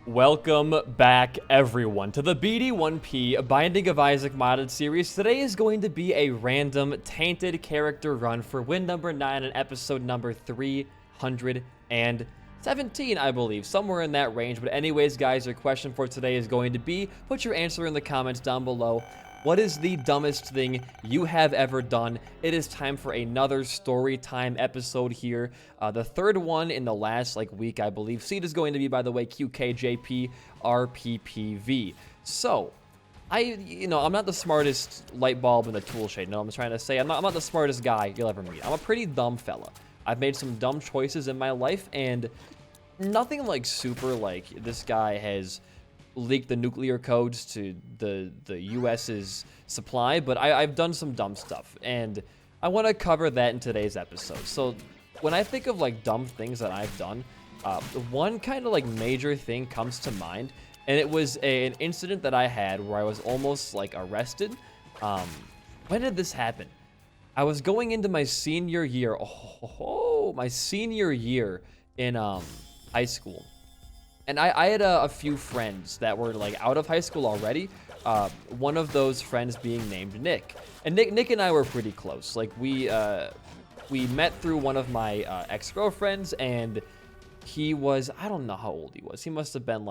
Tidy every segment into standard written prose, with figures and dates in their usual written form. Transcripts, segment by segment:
Welcome back, everyone, to the BD1P Binding of Isaac modded series. Today is going to be a random Tainted character run for win number 9 and episode number 317, I believe, somewhere in that range. But anyways, guys, your question for today is going to be, put your answer in the comments down below. What is the dumbest thing you have ever done? It is time for another story time episode here. The third one in the last week, I believe. Seed is going to be, by the way, QKJP RPPV. So, I'm not the smartest light bulb in the tool shade. No, I'm trying to say I'm not the smartest guy you'll ever meet. I'm a pretty dumb fella. I've made some dumb choices in my life, and nothing super this guy has leaked the nuclear codes to the US's supply, but I've done some dumb stuff, and I want to cover that in today's episode. So when I think of dumb things that I've done, one kind of major thing comes to mind, and it was an incident that I had where I was almost arrested. When did this happen? I was going into my senior year. My senior year in high school. And I had a few friends that were out of high school already. One of those friends being named Nick. And Nick and I were pretty close. We met through one of my ex-girlfriends, and he was, I don't know how old he was. He must have been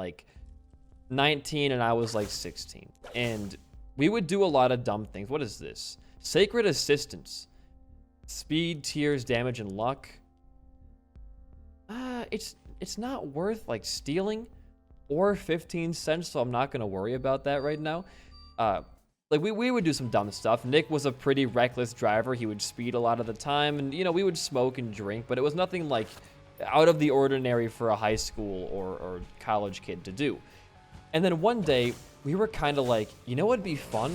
19 and I was 16. And we would do a lot of dumb things. What is this? Sacred Assistance. Speed, tears, damage, and luck. It's not worth stealing or 15 cents, so I'm not gonna worry about that right now. We would do some dumb stuff. Nick was a pretty reckless driver. He would speed a lot of the time, and we would smoke and drink, but it was nothing out of the ordinary for a high school or college kid to do. And then one day we were kind of what'd be fun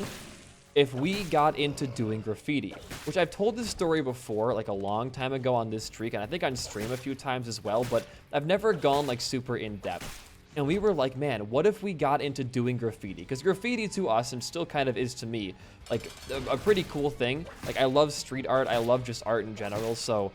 if we got into doing graffiti, which I've told this story before, a long time ago on this streak, and I think on stream a few times as well, but I've never gone super in depth. And we were man, what if we got into doing graffiti? Because graffiti to us, and still kind of is to me, a pretty cool thing. I love street art, I love just art in general, so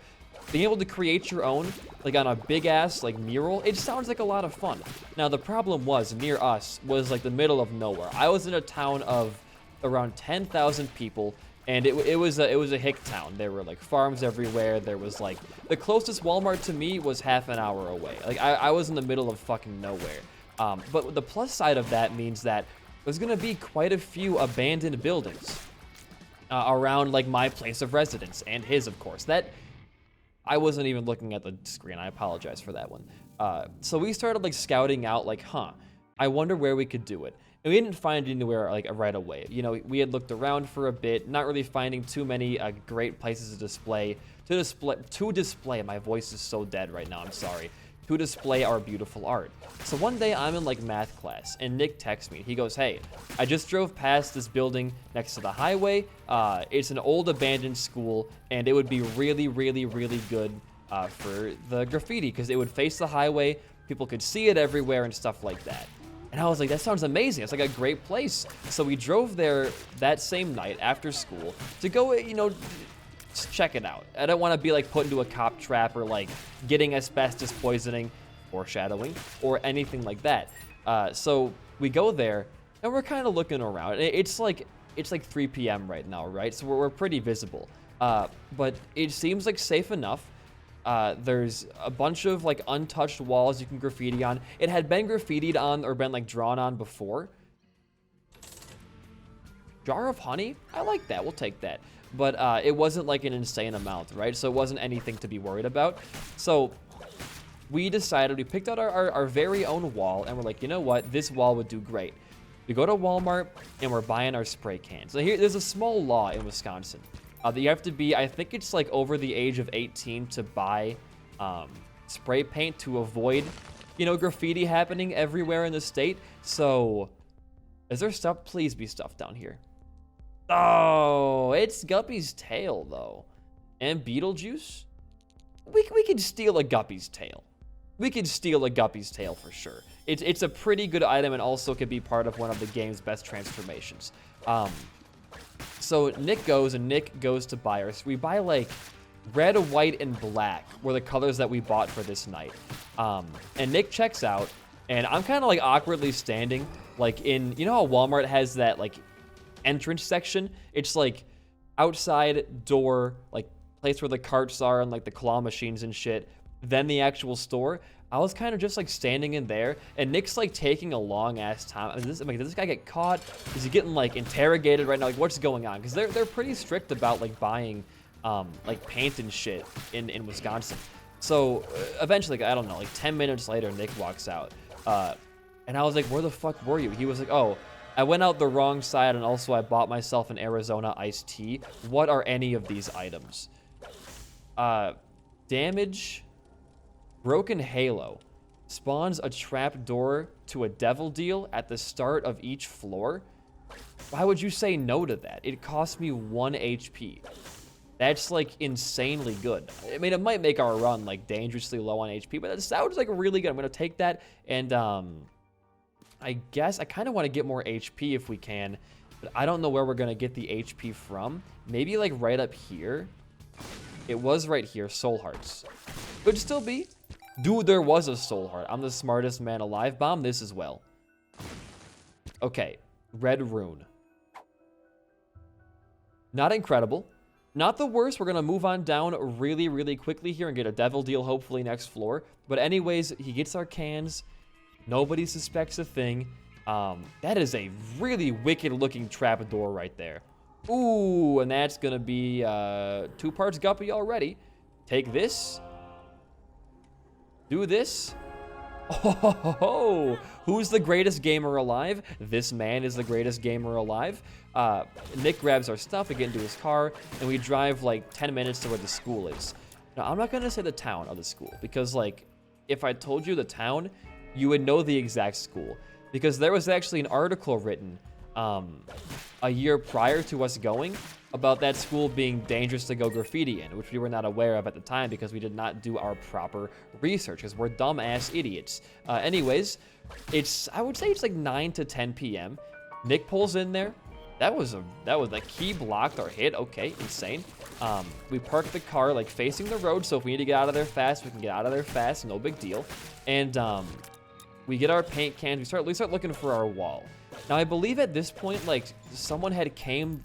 being able to create your own, on a big ass mural, it sounds like a lot of fun. Now the problem was, near us was the middle of nowhere. I was in a town of around 10,000 people, and it was a hick town. There were farms everywhere. There was the closest Walmart to me was half an hour away. I was in the middle of fucking nowhere. But the plus side of that means that there's gonna be quite a few abandoned buildings around my place of residence, and his, of course. That I wasn't even looking at the screen. I apologize for that one. So we started scouting out I wonder where we could do it. And we didn't find anywhere right away. We had looked around for a bit, not really finding too many great places to display. My voice is so dead right now, I'm sorry. To display our beautiful art. So one day I'm in math class, and Nick texts me. He goes, "Hey, I just drove past this building next to the highway. It's an old abandoned school, and it would be really, really, really good for the graffiti, because it would face the highway. People could see it everywhere and stuff like that." And I was that sounds amazing. It's a great place. So we drove there that same night after school to go, just check it out. I don't want to be put into a cop trap or getting asbestos poisoning, foreshadowing, or anything like that. So we go there and we're kind of looking around. It's 3 p.m. right now, right? So we're pretty visible. But it seems safe enough. There's a bunch of untouched walls you can graffiti on. It had been graffitied on or been drawn on before. Jar of honey? I like that. We'll take that. But it wasn't an insane amount, right? So it wasn't anything to be worried about. So we decided, we picked out our very own wall, and we're you know what? This wall would do great. We go to Walmart and we're buying our spray cans. Now there's a small law in Wisconsin. That you have to be, I think it's over the age of 18 to buy spray paint to avoid, graffiti happening everywhere in the state. So, is there stuff? Please be stuff down here. Oh, it's Guppy's tail, though. And Beetlejuice? We could steal a Guppy's tail. We could steal a Guppy's tail for sure. It's a pretty good item, and also could be part of one of the game's best transformations. So Nick goes to buy ours. We buy red, white, and black were the colors that we bought for this night. And Nick checks out, And I'm kind of like awkwardly standing like in, you know how Walmart has that like entrance section? It's like outside door, like place where the carts are and like the claw machines and shit, then the actual store. I was kind of just like standing in there, and Nick's like taking a long ass time. I mean, did this guy get caught? Is he getting like interrogated right now? Like, what's going on? Because they're pretty strict about like buying like paint and shit in Wisconsin. So eventually, like, I don't know, like 10 minutes later, Nick walks out, and I was like, where the fuck were you? He was like, oh, I went out the wrong side, and also I bought myself an Arizona iced tea. What are any of these items? Damage. Broken Halo spawns a trapdoor to a devil deal at the start of each floor. Why would you say no to that? It cost me 1 HP. That's like insanely good. I mean, it might make our run like dangerously low on HP, but that sounds like really good. I'm gonna take that, and I guess I kind of want to get more HP if we can, but I don't know where we're gonna get the HP from. Maybe like right up here. It was right here, soul hearts. Could still be. Dude, there was a soul heart. I'm the smartest man alive. Bomb this as well. Okay, red rune. Not incredible. Not the worst. We're going to move on down really, really quickly here and get a devil deal hopefully next floor. But anyways, he gets our cans. Nobody suspects a thing. That is a really wicked looking trapdoor right there. Ooh, and that's going to be 2 parts guppy already. Take this. Do this. Oh, who's the greatest gamer alive? This man is the greatest gamer alive. Nick grabs our stuff, we get into his car, and we drive like 10 minutes to where the school is. Now, I'm not going to say the town of the school, because like, if I told you the town, you would know the exact school. Because there was actually an article written a year prior to us going about that school being dangerous to go graffiti in, which we were not aware of at the time because we did not do our proper research, because we're dumbass idiots. Anyways, I would say it's like 9 to 10 p.m. Nick pulls in there. That was the key blocked our hit. Okay, insane. We parked the car like facing the road, so if we need to get out of there fast, we can get out of there fast. No big deal. And we get our paint cans. We start looking for our wall. Now I believe at this point, like someone had came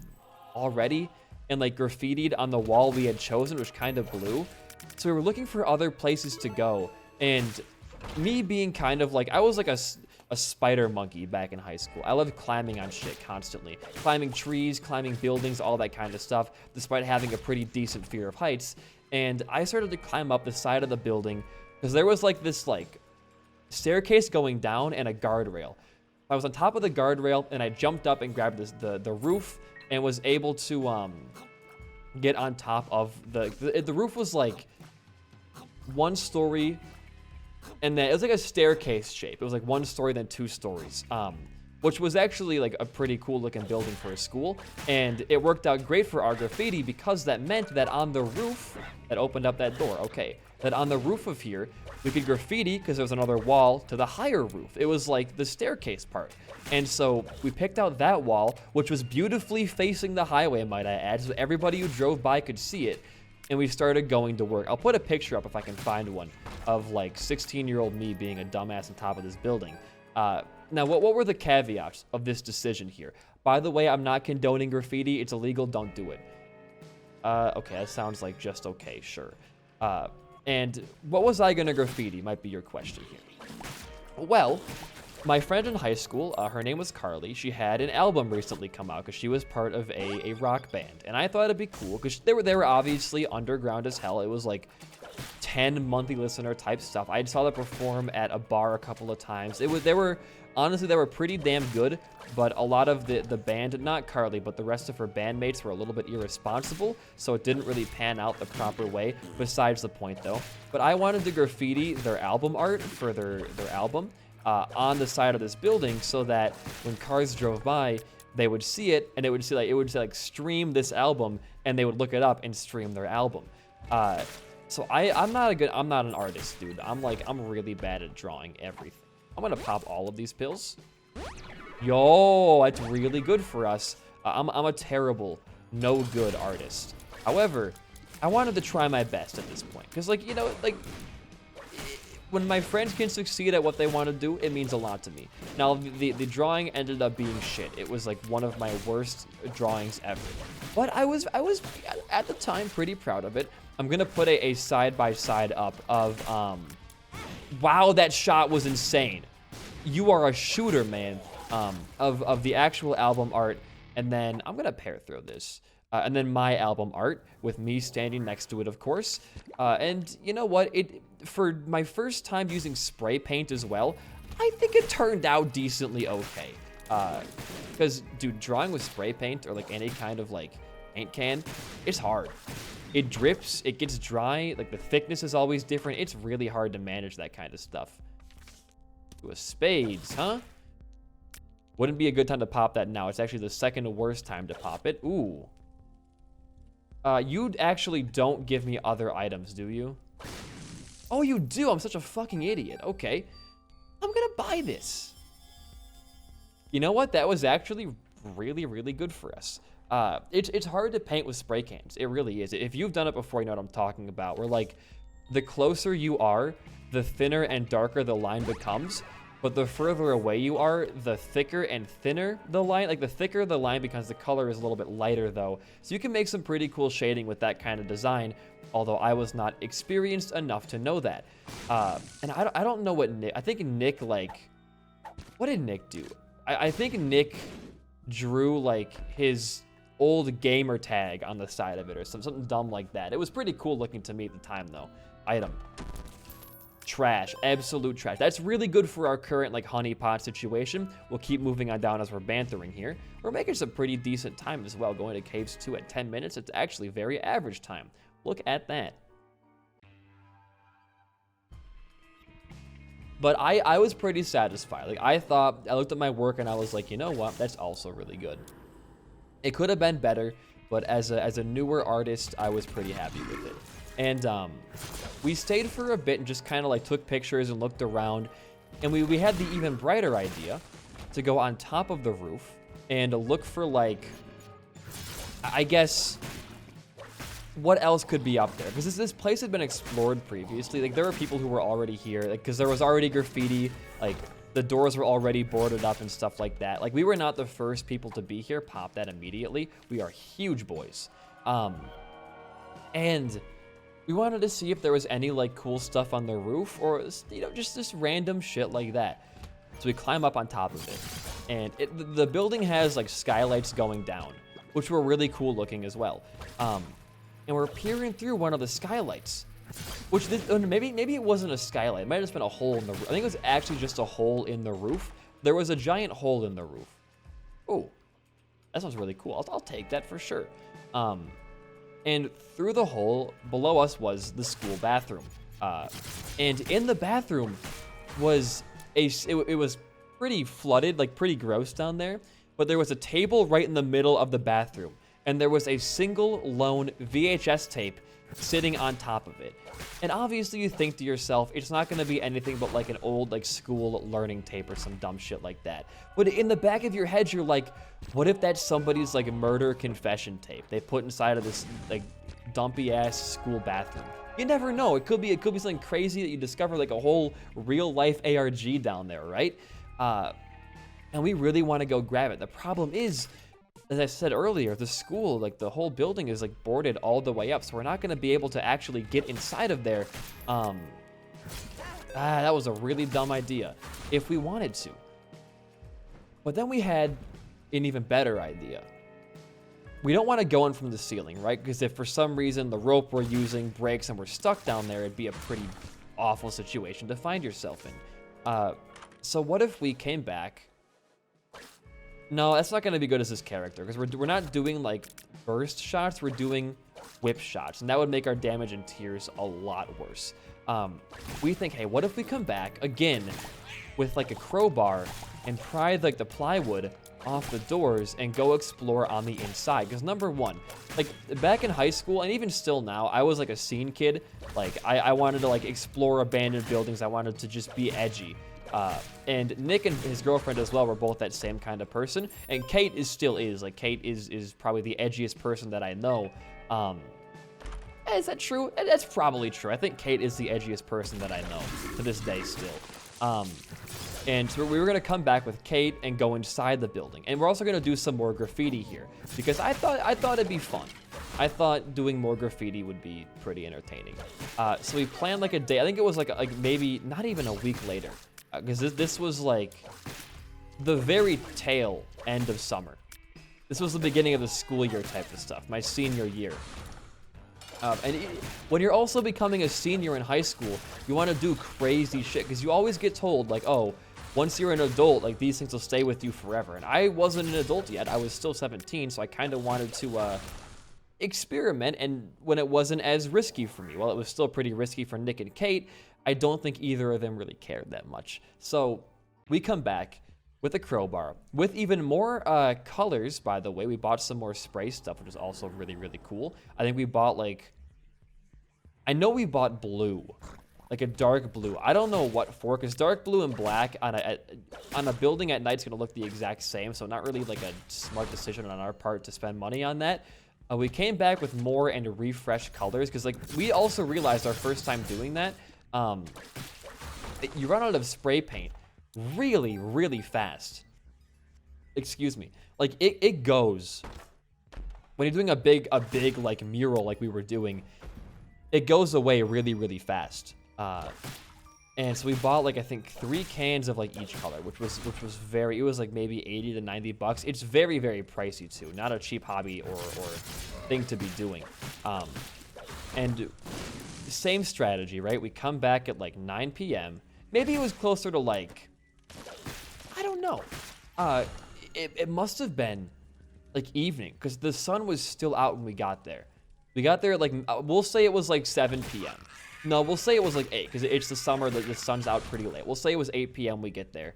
already and like graffitied on the wall we had chosen, which kind of blew. So we were looking for other places to go. And me being kind of like, I was like a spider monkey back in high school. I loved climbing on shit constantly. Climbing trees, climbing buildings, all that kind of stuff, despite having a pretty decent fear of heights. And I started to climb up the side of the building because there was like this like staircase going down and a guardrail. I was on top of the guardrail and I jumped up and grabbed the roof and was able to get on top of the roof. Was like 1 story, and then it was like a staircase shape. It was like 1 story, then 2 stories, which was actually like a pretty cool looking building for a school. And it worked out great for our graffiti because that meant that on the roof, that opened up that door, okay, that on the roof of here, we could graffiti because there was another wall to the higher roof. It was like the staircase part. And so we picked out that wall, which was beautifully facing the highway, might I add, so everybody who drove by could see it. And we started going to work. I'll put a picture up if I can find one of like 16-year-old me being a dumbass on top of this building. Now, what were the caveats of this decision here? By the way, I'm not condoning graffiti. It's illegal. Don't do it. Okay, that sounds like just okay. Sure. And what was I going to graffiti might be your question here. Well, my friend in high school, her name was Carly. She had an album recently come out because she was part of a rock band. And I thought it'd be cool because they were obviously underground as hell. It was like 10 monthly listener type stuff. I saw them perform at a bar a couple of times. Honestly, they were pretty damn good, but a lot of the band, not Carly, but the rest of her bandmates were a little bit irresponsible, so it didn't really pan out the proper way, besides the point though. But I wanted to graffiti their album art for their album on the side of this building so that when cars drove by, they would see it, and it would say like stream this album, and they would look it up and stream their album. So I'm not an artist, dude. I'm really bad at drawing everything. I'm gonna pop all of these pills. Yo, that's really good for us. I'm a terrible, no good artist. However, I wanted to try my best at this point. Because, like, you know, like, when my friends can succeed at what they want to do, it means a lot to me. Now, the drawing ended up being shit. It was like one of my worst drawings ever. But I was at the time pretty proud of it. I'm gonna put a side-by-side up of, wow, that shot was insane. You are a shooter, man. Of the actual album art, and then I'm gonna pair throw this. And then my album art with me standing next to it, of course. And you know what? For my first time using spray paint as well, I think it turned out decently okay. Because, dude, drawing with spray paint or like any kind of like paint can, it's hard. It drips, it gets dry, like the thickness is always different. It's really hard to manage that kind of stuff. Do a spades, huh? Wouldn't be a good time to pop that now. It's actually the second worst time to pop it. Ooh. You actually don't give me other items, do you? Oh, you do. I'm such a fucking idiot. Okay. I'm gonna buy this. You know what? That was actually really, really good for us. It's hard to paint with spray cans. It really is. If you've done it before, you know what I'm talking about. Where, like, the closer you are, the thinner and darker the line becomes. But the further away you are, the thicker and thinner the line. Like, the thicker the line becomes, the color is a little bit lighter, though. So you can make some pretty cool shading with that kind of design, although I was not experienced enough to know that. And I don't know what Nick... I think Nick, like... What did Nick do? I think Nick drew, like, his old gamer tag on the side of it or something dumb like that. It was pretty cool looking to me at the time, though. Item. Trash. Absolute trash. That's really good for our current, like, honeypot situation. We'll keep moving on down as we're bantering here. We're making some pretty decent time as well. Going to Caves 2 at 10 minutes. It's actually very average time. Look at that. But I was pretty satisfied. Like, I looked at my work and I was like, you know what? That's also really good. It could have been better, but as a newer artist, I was pretty happy with it. And we stayed for a bit and just kind of like took pictures and looked around. And we had the even brighter idea to go on top of the roof and look for, like, I guess, what else could be up there? Because this place had been explored previously. Like, there were people who were already here, like, because there was already graffiti, like, the doors were already boarded up and stuff like that. Like, we were not the first people to be here. Pop that immediately. We are huge boys. And we wanted to see if there was any, like, cool stuff on the roof or, you know, just this random shit like that. So we climb up on top of it. And the building has, like, skylights going down, which were really cool looking as well. And we're peering through one of the skylights, which maybe it wasn't a skylight. It might have just been a hole in the roof. I think it was actually just a hole in the roof. There was a giant hole in the roof. Oh, that sounds really cool. I'll take that for sure. And through the hole below us was the school bathroom. And in the bathroom was it was pretty flooded, like pretty gross down there. But there was a table right in the middle of the bathroom. And there was a single lone VHS tape sitting on top of it. And obviously you think to yourself, it's not going to be anything but like an old like school learning tape or some dumb shit like that. But in the back of your head, you're like, what if that's somebody's like murder confession tape they put inside of this like dumpy ass school bathroom? You never know. It could be something crazy that you discover, like a whole real life ARG down there, right? And we really want to go grab it. The problem is, as I said earlier, the school, like the whole building is like boarded all the way up, so we're not going to be able to actually get inside of there. That was a really dumb idea if we wanted to. But then we had an even better idea. We don't want to go in from the ceiling, right? Because if for some reason the rope we're using breaks and we're stuck down there, it'd be a pretty awful situation to find yourself in. So what if we came back? No, that's not going to be good as this character, because we're not doing, like, burst shots, we're doing whip shots, and that would make our damage and tears a lot worse. We think, hey, what if we come back, again, with, like, a crowbar, and pry, like, the plywood off the doors and go explore on the inside? Because number one, like, back in high school, and even still now, I was, like, a scene kid. Like, I wanted to, like, explore abandoned buildings. I wanted to just be edgy. And Nick and his girlfriend as well were both that same kind of person. And Kate still is. Like, Kate is probably the edgiest person that I know. Is that true? That's probably true. I think Kate is the edgiest person that I know to this day still. And so we were gonna come back with Kate and go inside the building, and we're also gonna do some more graffiti here because I thought it'd be fun. I thought doing more graffiti would be pretty entertaining. So we planned like a day. I think it was like maybe not even a week later, because this was like the very tail end of summer. This was the beginning of the school year type of stuff, my senior year. When you're also becoming a senior in high school, you want to do crazy shit because you always get told like, oh, once you're an adult, like these things will stay with you forever. And I wasn't an adult yet. I was still 17, so I kind of wanted to experiment. And when it wasn't as risky for me, well, it was still pretty risky for Nick and Kate. I don't think either of them really cared that much. So we come back with a crowbar, with even more colors, by the way. We bought some more spray stuff, which is also really, really cool. I think we bought I know we bought blue, like a dark blue. I don't know what for, because dark blue and black on a building at night is gonna look the exact same, so not really like a smart decision on our part to spend money on that. We came back with more and refreshed colors, because like we also realized our first time doing that, you run out of spray paint really, really fast. Excuse me. Like it goes, when you're doing a big like mural like we were doing, it goes away really, really fast. And so we bought like I think 3 cans of like each color, which was very, it was like maybe 80 to 90 bucks. It's very, very pricey too. Not a cheap hobby or thing to be doing. And same strategy, right? We come back at like 9 p.m. Maybe it was closer to like, I don't know. It must have been like evening, because the sun was still out when we got there. We got there at like, we'll say it was like 7 p.m. No, we'll say it was like 8, because it's the summer, the sun's out pretty late. We'll say it was 8 p.m. we get there.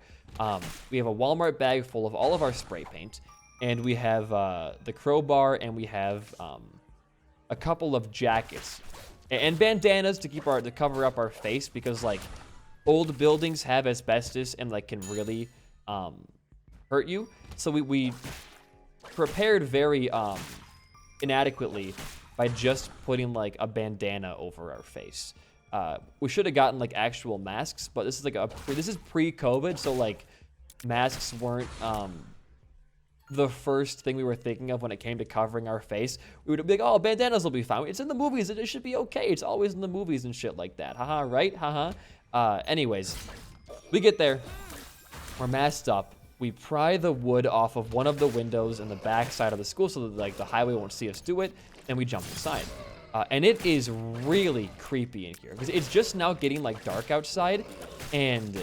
We have a Walmart bag full of all of our spray paint, and we have the crowbar, and we have a couple of jackets and bandanas to cover up our face, because like old buildings have asbestos and like can really hurt you. So we prepared very inadequately by just putting like a bandana over our face. We should have gotten like actual masks, but this is like this is pre-COVID, so like masks weren't the first thing we were thinking of when it came to covering our face. We would be like, oh, bandanas will be fine. It's in the movies. It should be okay. It's always in the movies and shit like that. Haha, right? Haha. Anyways, we get there. We're masked up. We pry the wood off of one of the windows in the back side of the school so that like the highway won't see us do it, and we jump inside. And it is really creepy in here because it's just now getting like dark outside, and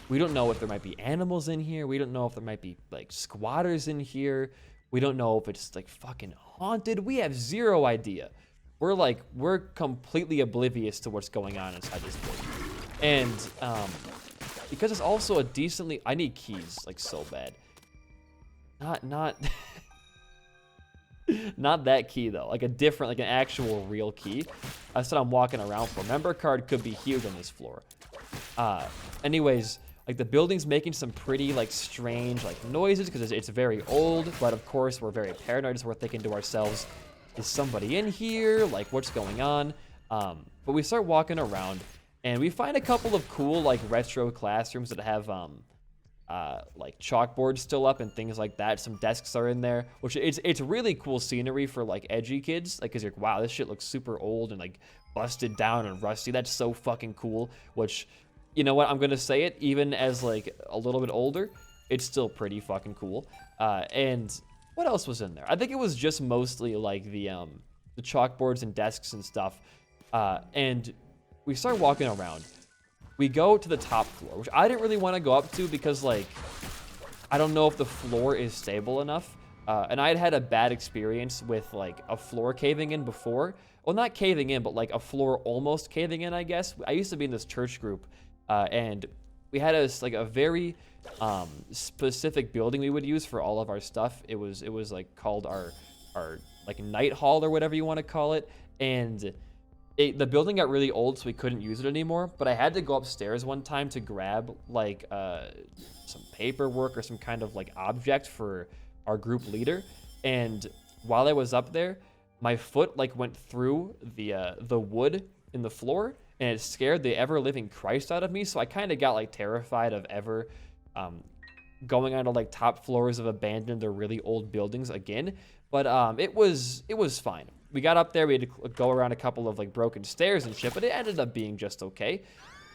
we don't know if there might be animals in here. We don't know if there might be like squatters in here. We don't know if it's like fucking haunted. We have zero idea. We're completely oblivious to what's going on inside this building. And because it's also a decently, I need keys like so bad. Not not that key though, like a different, like an actual real key. That's what I'm walking around for. Member card could be huge on this floor. Anyways, like the building's making some pretty like strange like noises because it's very old, but of course we're very paranoid, so we're thinking to ourselves, is somebody in here? Like what's going on? But we start walking around and we find a couple of cool like retro classrooms that have like chalkboards still up and things like that. Some desks are in there, which it's really cool scenery for like edgy kids, like because you're like, wow, this shit looks super old and like busted down and rusty. That's so fucking cool. Which, you know what, I'm gonna say it, even as like a little bit older, it's still pretty fucking cool. And what else was in there? I think it was just mostly like the chalkboards and desks and stuff. And we start walking around. We go to the top floor, which I didn't really want to go up to because, like, I don't know if the floor is stable enough. And I had a bad experience with, like, a floor caving in before. Well, not caving in, but, like, a floor almost caving in, I guess. I used to be in this church group, and we had a very specific building we would use for all of our stuff. It was like, called our like, night hall or whatever you want to call it. And the building got really old, so we couldn't use it anymore, but I had to go upstairs one time to grab, like, some paperwork or some kind of, like, object for our group leader, and while I was up there, my foot like went through the wood in the floor, and it scared the ever living Christ out of me. So I kind of got like terrified of ever going onto like top floors of abandoned or really old buildings again. But it was fine. We got up there, we had to go around a couple of like broken stairs and shit, but it ended up being just okay.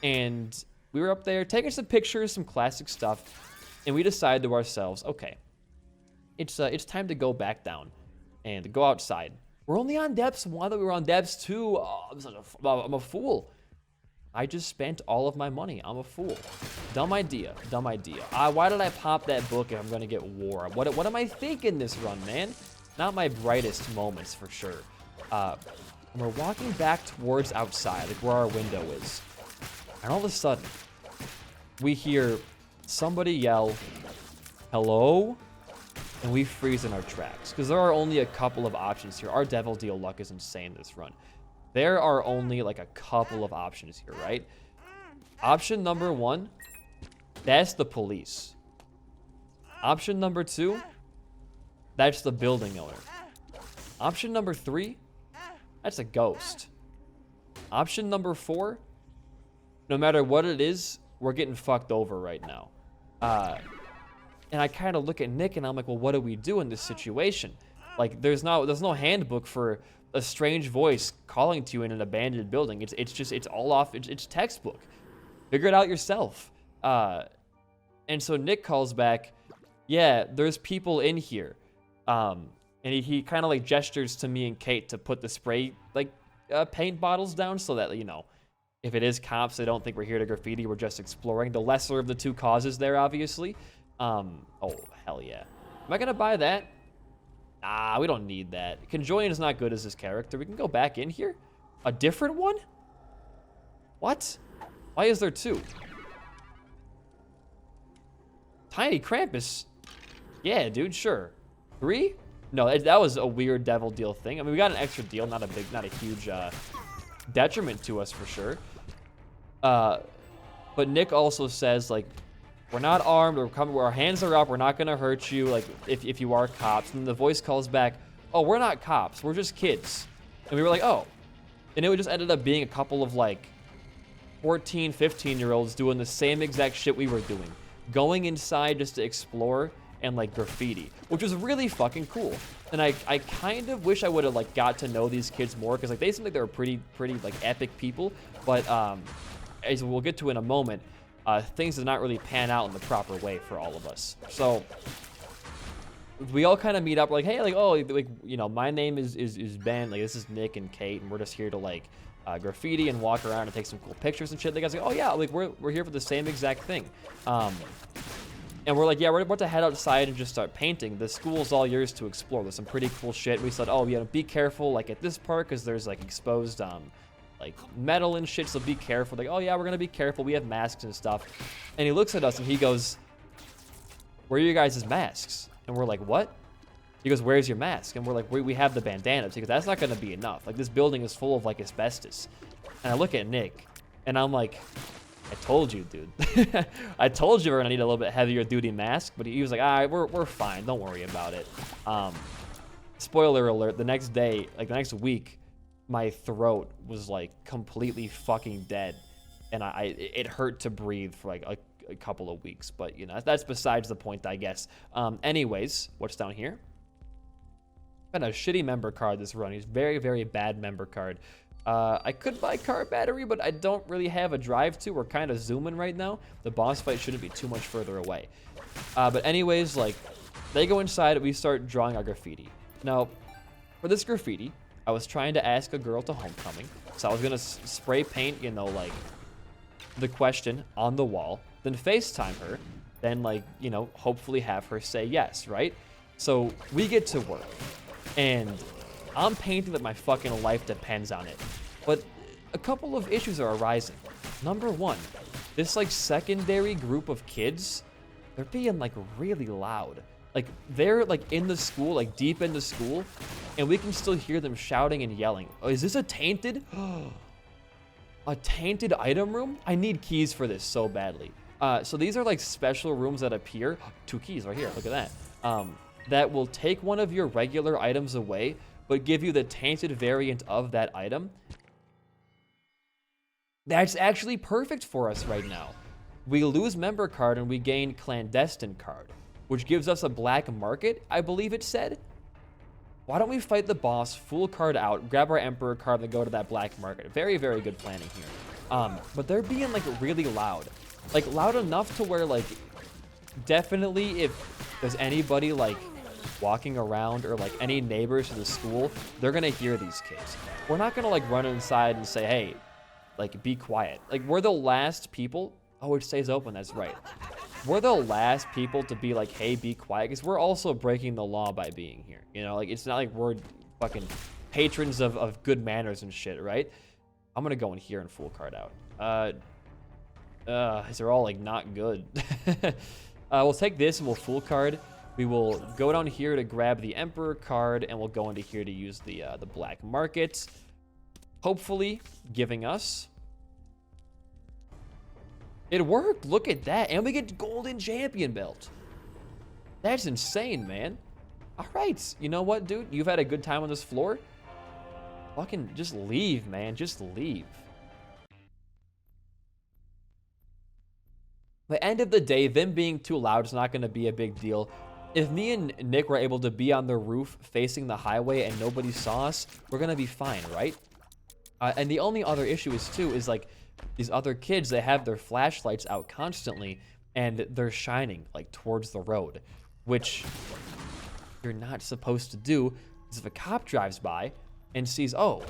And we were up there taking some pictures, some classic stuff, and we decided to ourselves, okay, it's time to go back down and go outside. We're only on depths 1. I thought we were on depths 2. Oh, I'm a fool. I just spent all of my money. I'm a fool. Dumb idea. Dumb idea. Why did I pop that book if I'm going to get war? What am I thinking this run, man? Not my brightest moments, for sure. And we're walking back towards outside, like where our window is. And all of a sudden, we hear somebody yell, hello? And we freeze in our tracks. Because there are only a couple of options here. Our Devil Deal luck is insane this run. There are only like a couple of options here, right? Option number 1, that's the police. Option number 2, that's the building owner. Option number 3, that's a ghost. Option number 4, no matter what it is, we're getting fucked over right now. And I kind of look at Nick and I'm like, well, what do we do in this situation? Like, there's no handbook for a strange voice calling to you in an abandoned building. It's all off. It's textbook. Figure it out yourself. And so Nick calls back, yeah, there's people in here. And he kind of like gestures to me and Kate to put the spray like paint bottles down so that, you know, if it is cops, they don't think we're here to graffiti. We're just exploring. The lesser of the two causes there, obviously. Oh, hell yeah. Am I going to buy that? Nah, we don't need that. Conjoin is not good as his character. We can go back in here. A different one? What? Why is there 2? Tiny Krampus? Yeah, dude, sure. 3? No, that was a weird Devil Deal thing. I mean, we got an extra deal, not a huge detriment to us for sure. But Nick also says, like, we're not armed, our hands are up, we're not gonna hurt you, like, if you are cops. And the voice calls back, oh, we're not cops, we're just kids. And we were like, oh. And it just ended up being a couple of, like, 14, 15-year-olds doing the same exact shit we were doing. Going inside just to explore and, like, graffiti, which was really fucking cool. And I kind of wish I would have, like, got to know these kids more, because, like, they seem like they were pretty, like, epic people. But, as we'll get to in a moment, things did not really pan out in the proper way for all of us. So we all kind of meet up like, hey, like, oh, like, you know, my name is Ben, like, this is Nick and Kate, and we're just here to, like, graffiti and walk around and take some cool pictures and shit. The guys like, oh yeah, like, we're here for the same exact thing. And we're like, yeah, we're about to head outside and just start painting. The school's all yours to explore. There's some pretty cool shit. We said, oh, yeah, be careful, like, at this part, because there's, like, exposed like metal and shit, so be careful. Like, oh yeah, we're gonna be careful, we have masks and stuff. And he looks at us and he goes, where are your guys' masks? And we're like, what? He goes, where's your mask? And we're like, we have the bandanas. He goes, that's not gonna be enough, like, this building is full of, like, asbestos. And I look at Nick and I'm like, I told you, dude. I told you we're gonna need a little bit heavier duty mask. But he was like, all right, we're fine, don't worry about it. Spoiler alert, the next day, like the next week, my throat was like completely fucking dead, and it hurt to breathe for like a couple of weeks. But you know, that's besides the point, I guess. Anyways, what's down here? Been a shitty member card this run. He's very, very bad member card. I could buy car battery, but I don't really have a drive to. We're kind of zooming right now. The boss fight shouldn't be too much further away. But anyways, like, they go inside and we start drawing our graffiti. Now, for this graffiti, I was trying to ask a girl to homecoming, so I was gonna spray paint, you know, like, the question on the wall, then FaceTime her, then, like, you know, hopefully have her say yes, right? So we get to work, and I'm painting that my fucking life depends on it. But a couple of issues are arising. Number 1, this, like, secondary group of kids, they're being, like, really loud. Like, they're, like, in the school, like, deep in the school, and we can still hear them shouting and yelling. Oh, is this a Tainted? A Tainted item room? I need keys for this so badly. So these are, like, special rooms that appear. 2 keys right here, look at that. That will take one of your regular items away, but give you the tainted variant of that item, that's actually perfect for us right now. We lose member card and we gain clandestine card, which gives us a black market, I believe it said. Why don't we fight the boss, full card out, grab our emperor card, and go to that black market? Very, very good planning here. But they're being like really loud. Like loud enough to where like definitely if there's anybody like walking around or like any neighbors to the school, they're gonna hear these kids. We're not gonna like run inside and say, hey, like be quiet. Like we're the last people. Oh, it stays open, that's right. We're the last people to be like, hey, be quiet, because we're also breaking the law by being here. You know, like it's not like we're fucking patrons of good manners and shit, right? I'm gonna go in here and full card out. These are all like not good. We'll take this and we'll full card. We will go down here to grab the emperor card, and we'll go into here to use the black market. Hopefully giving us... It worked. Look at that. And we get golden champion belt. That's insane, man. All right. You know what, dude? You've had a good time on this floor. Fucking just leave, man. Just leave. The end of the day, them being too loud is not going to be a big deal. If me and Nick were able to be on the roof facing the highway and nobody saw us, we're going to be fine, right? And the only other issue is like these other kids, they have their flashlights out constantly and they're shining like towards the road, which you're not supposed to do. Because if a cop drives by and sees, oh,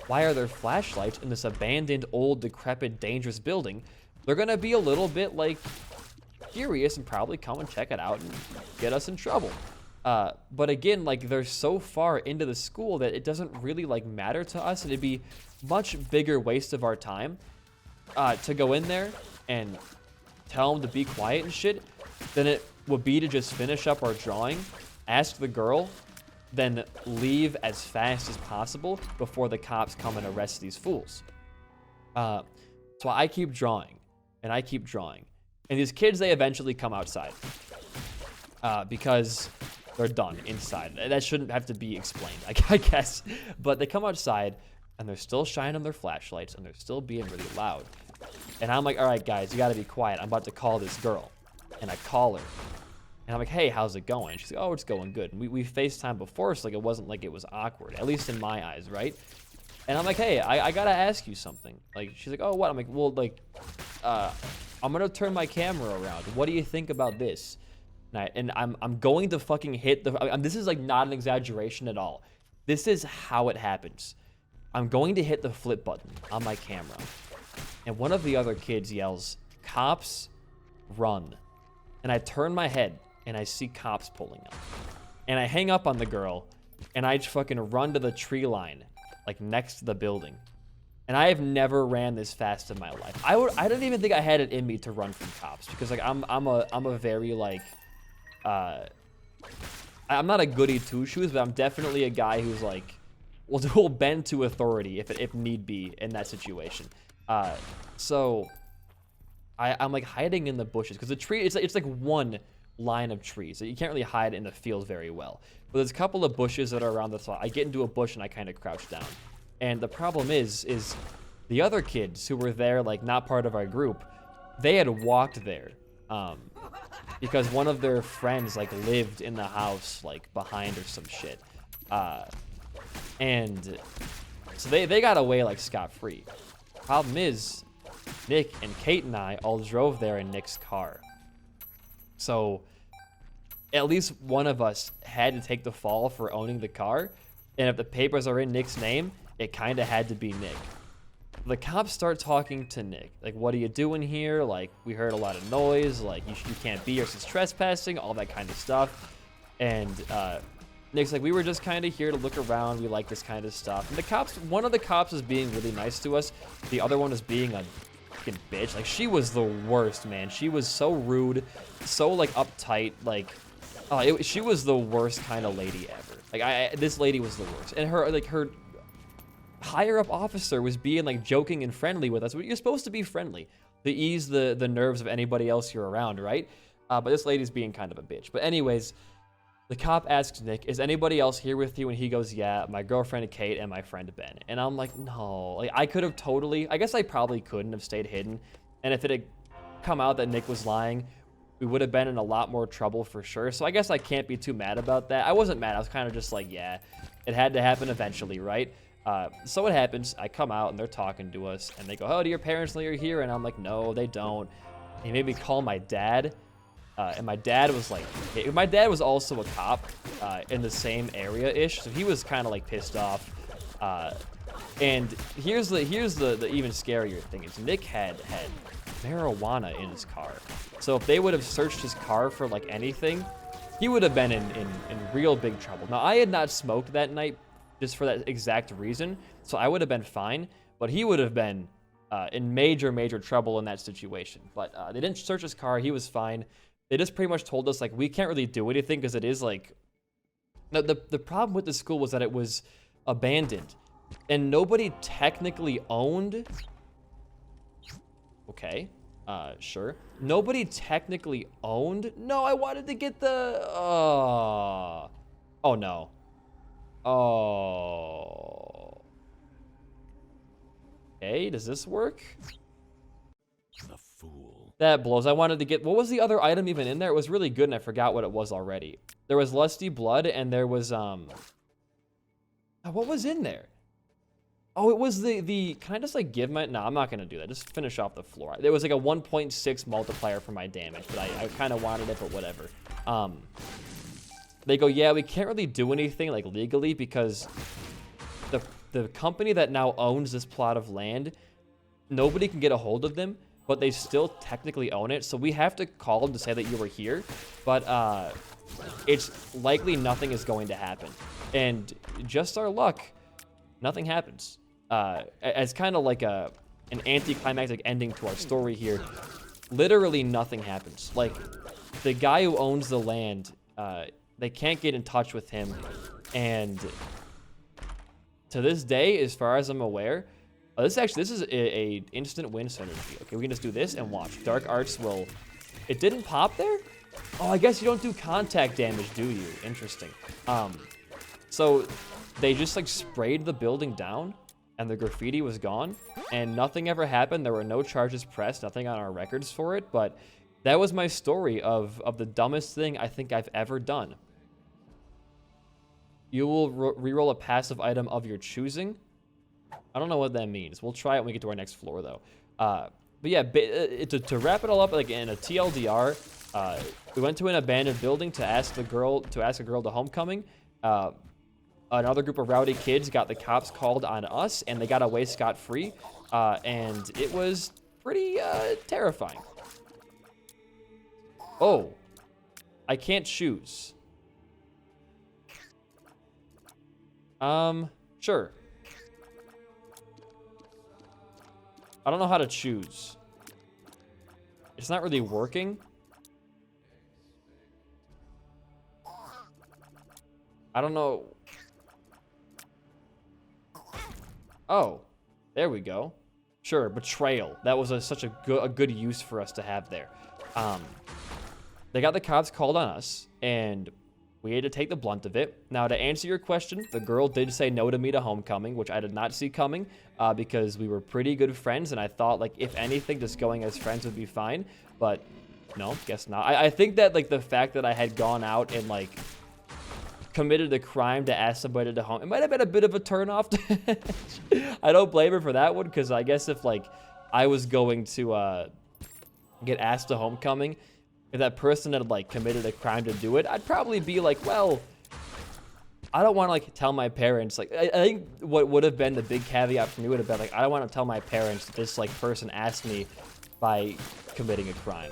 why are there flashlights in this abandoned, old, decrepit, dangerous building? They're going to be a little bit like curious and probably come and check it out and get us in trouble. But again, like they're so far into the school that it doesn't really like matter to us, and it'd be much bigger waste of our time to go in there and tell them to be quiet and shit than it would be to just finish up our drawing, ask the girl, then leave as fast as possible before the cops come and arrest these fools. So I keep drawing and I keep drawing, and these kids, they eventually come outside because they're done inside. That shouldn't have to be explained, I guess. But they come outside and they're still shining their flashlights and they're still being really loud. And I'm like, all right, guys, you got to be quiet. I'm about to call this girl. And I call her. And I'm like, hey, how's it going? She's like, oh, it's going good. And we FaceTime before, so like it wasn't like it was awkward, at least in my eyes, right? And I'm like, hey, I got to ask you something. Like, she's like, oh, what? I'm like, well, like, I'm going to turn my camera around. What do you think about this? And I'm going to fucking hit the... this is like not an exaggeration at all. This is how it happens. I'm going to hit the flip button on my camera. And one of the other kids yells, cops, run. And I turn my head and I see cops pulling up. And I hang up on the girl and I just fucking run to the tree line, like next to the building. And I have never ran this fast in my life. I don't even think I had it in me to run from cops, because like I'm a very like I'm not a goody two shoes, but I'm definitely a guy who's like will bend to authority if need be in that situation. So I'm like hiding in the bushes because the tree, it's like one line of trees, so you can't really hide in the field very well. But there's a couple of bushes that are around the spot. I get into a bush and I kind of crouch down. And the problem is the other kids who were there, like not part of our group, they had walked there because one of their friends like lived in the house like behind or some shit. And so they got away like scot-free. Problem is, Nick and Kate and I all drove there in Nick's car. So at least one of us had to take the fall for owning the car. And if the papers are in Nick's name, it kind of had to be Nick. The cops start talking to Nick. Like, what are you doing here? Like, we heard a lot of noise. Like, you can't be here since trespassing, all that kind of stuff. And Nick's like, we were just kind of here to look around. We like this kind of stuff. And the cops, one of the cops was being really nice to us. The other one was being a fucking bitch. Like, she was the worst, man. She was so rude, so, like, uptight. Like, she was the worst kind of lady ever. Like, this lady was the worst. And her higher up officer was being like joking and friendly with us. You're supposed to be friendly to ease the nerves of anybody else you're around, right? But this lady's being kind of a bitch. But anyways, The cop asks Nick, is anybody else here with you? And he goes, yeah, my girlfriend Kate and my friend Ben. And I'm like, no. Like, I could have totally, I guess I probably couldn't have stayed hidden. And if it had come out that Nick was lying, we would have been in a lot more trouble for sure. So I guess I can't be too mad about that. I wasn't mad. I was kind of just like, yeah, it had to happen eventually, right? So what happens, I come out and they're talking to us. And they go, oh, do your parents know you're here? And I'm like, no, they don't. And he made me call my dad. And my dad was like, my dad was also a cop in the same area-ish, so he was kind of like pissed off. And here's the even scarier thing is Nick had marijuana in his car. So if they would have searched his car for like anything, he would have been in real big trouble. Now I had not smoked that night just for that exact reason, so I would have been fine, but he would have been in major trouble in that situation. But they didn't search his car, he was fine. They just pretty much told us, like, we can't really do anything because it is, like... No, the problem with the school was that it was abandoned. And nobody technically owned... Okay. Sure. Nobody technically owned... No, I wanted to get the... Oh, no. Oh. Okay, does this work? The fool. That blows. I wanted to get... What was the other item even in there? It was really good, and I forgot what it was already. There was Lusty Blood, and there was, what was in there? Oh, it was the... Can I just, like, give my... No, I'm not going to do that. Just finish off the floor. There was, like, a 1.6 multiplier for my damage, but I kind of wanted it, but whatever. They go, yeah, we can't really do anything, like, legally, because the company that now owns this plot of land, nobody can get a hold of them, but they still technically own it, so we have to call them to say that you were here, but it's likely nothing is going to happen. And just our luck, nothing happens. As kind of like an anticlimactic ending to our story here, literally nothing happens. Like, the guy who owns the land, they can't get in touch with him, and to this day, as far as I'm aware, this is a instant win synergy. Okay, we can just do this and watch. Dark Arts will... It didn't pop there? Oh, I guess you don't do contact damage, do you? Interesting. So they just like sprayed the building down and the graffiti was gone and nothing ever happened. There were no charges pressed, nothing on our records for it, but that was my story of the dumbest thing I think I've ever done. You will reroll a passive item of your choosing. I don't know what that means. We'll try it when we get to our next floor, though. But yeah, to wrap it all up, like in a TLDR, we went to an abandoned building to ask a girl to homecoming. Another group of rowdy kids got the cops called on us, and they got away scot-free. And it was pretty terrifying. Oh, I can't choose. Sure. I don't know how to choose. It's not really working. I don't know. Oh, there we go. Sure, betrayal. That was such a good use for us to have there. They got the cops called on us, and we had to take the blunt of it. Now, to answer your question, the girl did say no to me to homecoming, which I did not see coming because we were pretty good friends, and I thought, like, if anything, just going as friends would be fine. But no, guess not. I think that, like, the fact that I had gone out and, like, committed a crime to ask somebody to home, it might have been a bit of a turnoff. I don't blame her for that one, because I guess if, like, I was going to get asked to homecoming, if that person had, like, committed a crime to do it, I'd probably be like, well, I don't want to, like, tell my parents. Like, I think what would have been the big caveat for me would have been, like, I don't want to tell my parents that this, like, person asked me by committing a crime.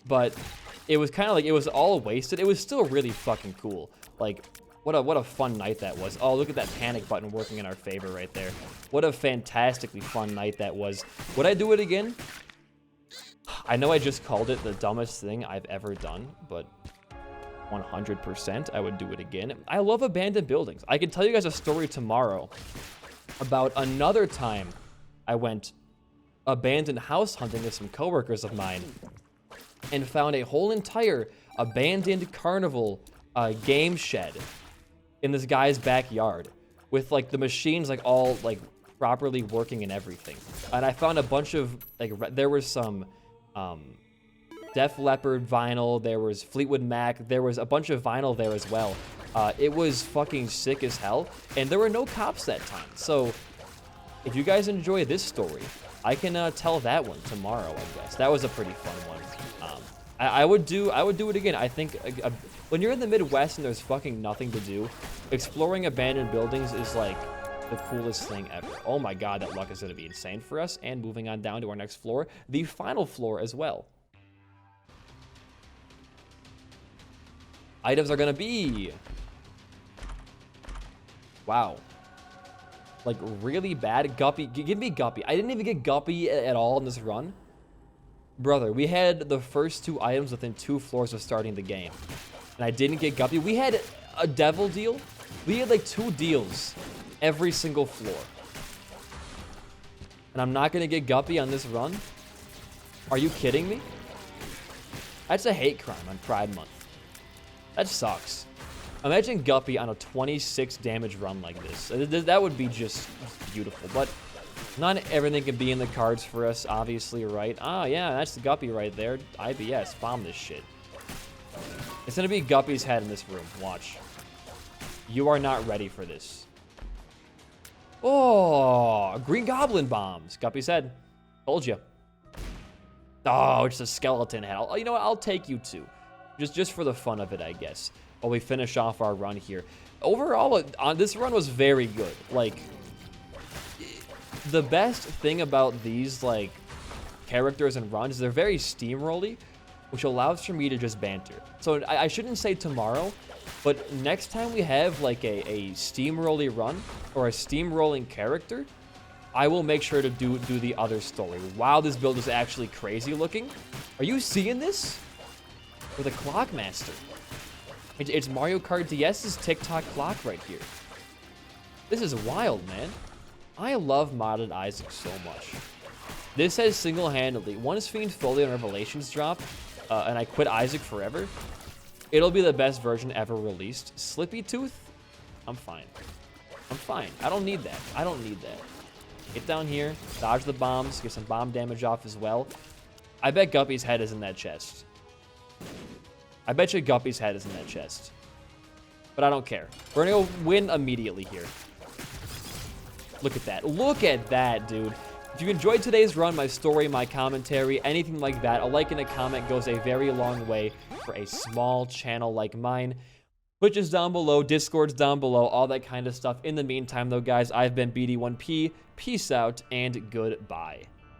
But it was kind of like, it was all wasted. It was still really fucking cool. Like, what a fun night that was. Oh, look at that panic button working in our favor right there. What a fantastically fun night that was. Would I do it again? I know I just called it the dumbest thing I've ever done, but 100% I would do it again. I love abandoned buildings. I could tell you guys a story tomorrow about another time I went abandoned house hunting with some coworkers of mine and found a whole entire abandoned carnival game shed in this guy's backyard with like the machines like all like properly working and everything. And I found a bunch of like there was some Def Leppard vinyl, there was Fleetwood Mac, there was a bunch of vinyl there as well. It was fucking sick as hell, and there were no cops that time. So if you guys enjoy this story, I can tell that one tomorrow, I guess. That was a pretty fun one. I would do it again. I think when you're in the Midwest and there's fucking nothing to do, exploring abandoned buildings is like the coolest thing ever. Oh my god, that luck is going to be insane for us. And moving on down to our next floor, the final floor as well. Items are going to be... Wow. Like, really bad. Guppy. Give me Guppy. I didn't even get Guppy at all in this run. Brother, we had the first 2 items within 2 floors of starting the game. And I didn't get Guppy. We had a devil deal. We had like 2 deals every single floor. And I'm not going to get Guppy on this run? Are you kidding me? That's a hate crime on Pride Month. That sucks. Imagine Guppy on a 26 damage run like this. That would be just beautiful. But not everything can be in the cards for us, obviously, right? Ah, yeah, that's the Guppy right there. IBS, bomb this shit. It's gonna be Guppy's head in this room. Watch. You are not ready for this. Oh, Green Goblin bombs. Guppy's head. Told you. Oh, it's a skeleton head. You know what? I'll take you too. Just for the fun of it, I guess. While we finish off our run here. Overall, this run was very good. Like, the best thing about these, like, characters and runs is they're very steamrolly, which allows for me to just banter. So I shouldn't say tomorrow, but next time we have, like, a steamrolly run or a steamrolling character, I will make sure to do the other story. Wow, this build is actually crazy looking. Are you seeing this? With a Clockmaster. It's Mario Kart DS's TikTok clock right here. This is wild, man. I love modded Isaac so much. This has single-handedly, once Fiend Folio and Revelations drop, and I quit Isaac forever, it'll be the best version ever released. Slippy Tooth? I'm fine. I'm fine. I don't need that. I don't need that. Get down here, dodge the bombs, get some bomb damage off as well. I bet Guppy's head is in that chest. I bet you Guppy's head is in that chest. But I don't care. We're gonna go win immediately here. Look at that. Look at that, dude. If you enjoyed today's run, my story, my commentary, anything like that, a like and a comment goes a very long way for a small channel like mine. Twitch is down below, Discord's down below, all that kind of stuff. In the meantime, though, guys, I've been BD1P. Peace out and goodbye.